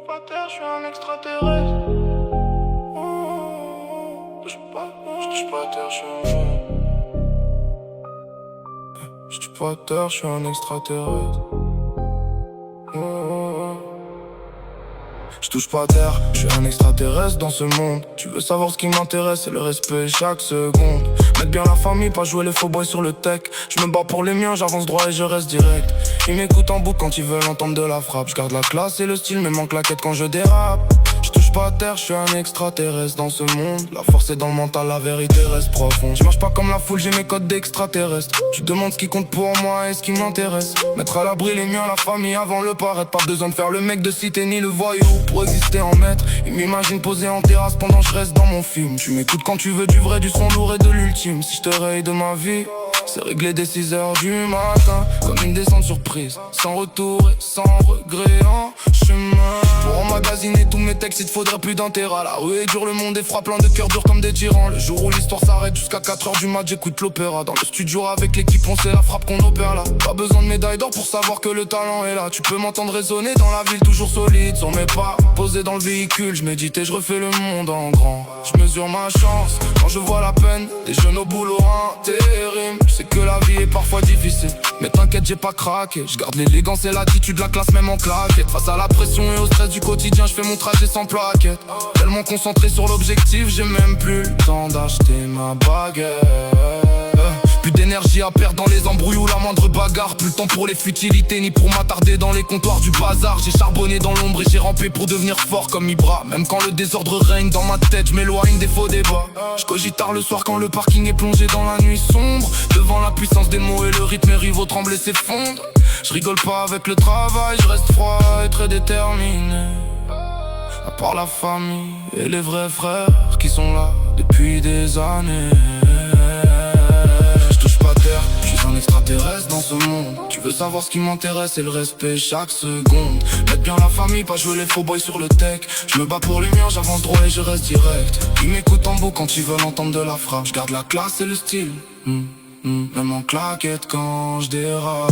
pas terre, je suis un extraterrestre. Je touche pas terre, je suis un... Je touche pas terre, je suis un extraterrestre. Je touche pas terre, je suis un extraterrestre dans ce monde. Tu veux savoir ce qui m'intéresse, c'est le respect chaque seconde. Mettre bien la famille, pas jouer les faux boys sur le tech. Je me bats pour les miens, j'avance droit et je reste direct. Ils m'écoutent en boucle quand ils veulent entendre de la frappe. Je garde la classe et le style, mais manque la quête quand je dérape. Je touche pas à terre, je suis un extraterrestre dans ce monde. La force est dans le mental, la vérité reste profonde. Je marche pas comme la foule, j'ai mes codes d'extraterrestre. Tu demandes ce qui compte pour moi et ce qui m'intéresse. Mettre à l'abri les miens, la famille avant le paraître. Pas besoin de faire le mec de cité ni le voyou pour exister en maître. Ils m'imaginent posé en terrasse pendant que je reste dans mon film. Tu m'écoutes quand tu veux du vrai, du son lourd et de l'ultime. Si je te raye de ma vie, c'est réglé dès 6h du matin. Comme une descente surprise, sans retour et sans regret en chemin. Pour emmagasiner tous mes textes, il te faudrait plus d'un terrain. La rue est dure, le monde est froid, plein de cœurs durs comme des tyrans. Le jour où l'histoire s'arrête jusqu'à 4h du mat, j'écoute l'opéra. Dans le studio avec l'équipe, on sait la frappe qu'on opère là. Pas besoin de médaille d'or pour savoir que le talent est là. Tu peux m'entendre résonner dans la ville, toujours solide. Sur mes pas, posé dans le véhicule, je médite et je refais le monde en grand. Je mesure ma chance quand je vois la peine des jeunes au boulot intérim. Je sais que la vie est parfois difficile, mais t'inquiète, j'ai pas craqué. Je garde l'élégance et l'attitude, la classe même en claquette. Face à la pression et au stress du quotidien, je fais mon trajet sans plaquette. Tellement concentré sur l'objectif, j'ai même plus le temps d'acheter ma baguette. Plus d'énergie à perdre dans les embrouilles ou la moindre bagarre. Plus le temps pour les futilités ni pour m'attarder dans les comptoirs du bazar. J'ai charbonné dans l'ombre et j'ai rampé pour devenir fort comme Ibra. Même quand le désordre règne dans ma tête, je m'éloigne des faux débats. Je cogite tard le soir quand le parking est plongé dans la nuit sombre. Devant la puissance des mots et le rythme, mes rivaux tremblent et s'effondrent. Je rigole pas avec le travail, je reste froid et très déterminé. À part la famille et les vrais frères qui sont là depuis des années. Je suis un extraterrestre dans ce monde. Tu veux savoir ce qui m'intéresse, c'est le respect chaque seconde. Mettre bien la famille, pas jouer les faux boys sur le tech. Je me bats pour les miens, j'avance droit et je reste direct. Ils m'écoutent en boucle quand ils veulent entendre de la frappe. Je garde la classe et le style, même en claquette quand je dérape.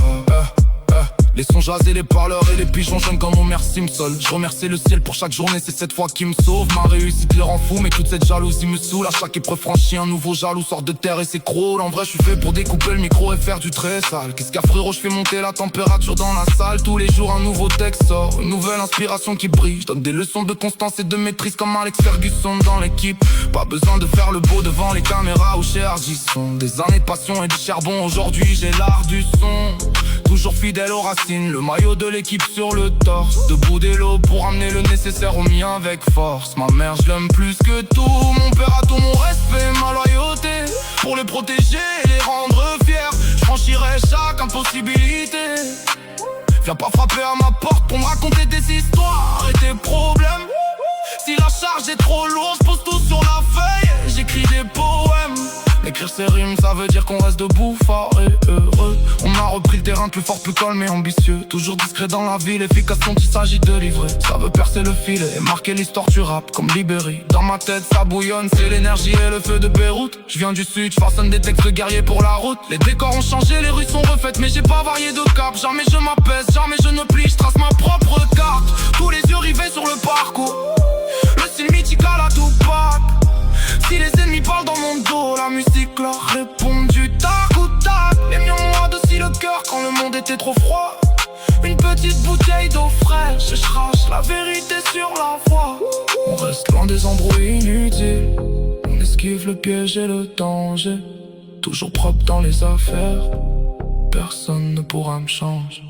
Les sons jasés, les parleurs et les pigeons jeunes comme Homer Simpson. Je remercie le ciel pour chaque journée, c'est cette fois qui me sauve. Ma réussite les rend fous, mais toute cette jalousie me saoule. À chaque épreuve franchie, un nouveau jaloux sort de terre et s'écroule. En vrai, je suis fait pour découper le micro et faire du très sale. Qu'est-ce qu'a frérot, je fais monter la température dans la salle. Tous les jours un nouveau texte sort, une nouvelle inspiration qui brille. Je donne des leçons de constance et de maîtrise comme Alex Ferguson dans l'équipe. Pas besoin de faire le beau devant les caméras ou chez Ardisson. Des années de passion et du charbon, aujourd'hui j'ai l'art du son. Toujours fidèle aux racines, le maillot de l'équipe sur le torse. Debout des lots pour amener le nécessaire au mien avec force. Ma mère je l'aime plus que tout, mon père a tout mon respect, ma loyauté. Pour les protéger et les rendre fiers, je franchirai chaque impossibilité. Viens pas frapper à ma porte pour me raconter des histoires et tes problèmes. Si la charge est trop lourde, je pose tout sur la feuille, j'écris des poèmes. Écrire ces rimes, ça veut dire qu'on reste debout, fort et heureux. On a repris le terrain plus fort, plus calme et ambitieux. Toujours discret dans la ville, efficace quand il s'agit de livrer. Ça veut percer le fil et marquer l'histoire du rap comme Libéry. Dans ma tête ça bouillonne, c'est l'énergie et le feu de Beyrouth. Je viens du sud, je façonne des textes de guerriers pour la route. Les décors ont changé, les rues sont refaites, mais j'ai pas varié de cap. Jamais je m'apaise, jamais je ne plie, je trace ma propre carte. Tous les yeux rivés sur le parcours, le style mythique à la Tupac. Si les ennemis parlent dans mon dos, la musique leur répond du tac au tac. Les miens ont adouci le cœur quand le monde était trop froid. Une petite bouteille d'eau fraîche, je crache la vérité sur la voie. On reste loin des embrouilles inutiles, on esquive le piège et le danger. Toujours propre dans les affaires, personne ne pourra me changer.